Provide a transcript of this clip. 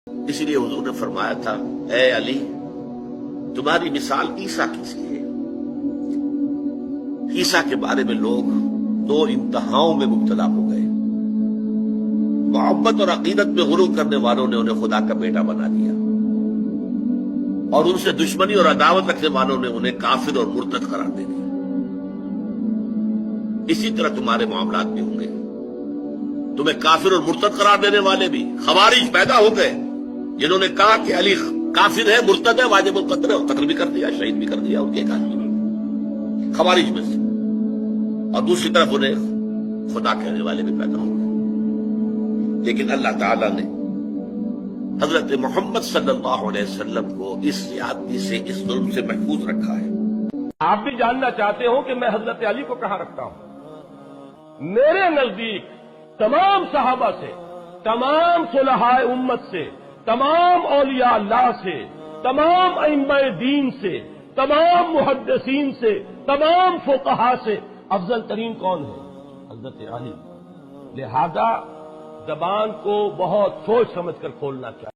اسی لیے حضور نے فرمایا تھا، اے علی تمہاری مثال عیسیٰ کی سی ہے۔ عیسیٰ کے بارے میں لوگ دو انتہاؤں میں مبتلا ہو گئے۔ محبت اور عقیدت میں غرور کرنے والوں نے انہیں خدا کا بیٹا بنا دیا، اور ان سے دشمنی اور عداوت رکھنے والوں نے انہیں کافر اور مرتد قرار دے دیا۔ اسی طرح تمہارے معاملات بھی ہوں گے، تمہیں کافر اور مرتد قرار دینے والے بھی خوارج پیدا ہو گئے، جنہوں نے کہا کہ علی کافر ہے، مرتد ہے، واجب القتل ہے، اور قتل بھی کر دیا، شہید بھی کر دیا ان کے ایک آدمی خوارج میں سے۔ اور دوسری طرف انہیں خدا کہنے والے بھی پیدا ہو گئے۔ لیکن اللہ تعالیٰ نے حضرت محمد صلی اللہ علیہ وسلم کو اس زیادتی سے، اس ظلم سے محفوظ رکھا ہے۔ آپ بھی جاننا چاہتے ہو کہ میں حضرت علی کو کہاں رکھتا ہوں؟ میرے نزدیک تمام صحابہ سے، تمام صلحاء امت سے، تمام اولیاء اللہ سے، تمام ائمہ دین سے، تمام محدثین سے، تمام فقہاء سے افضل ترین کون ہے؟ حضرت علی۔ لہذا زبان کو بہت سوچ سمجھ کر کھولنا چاہیے۔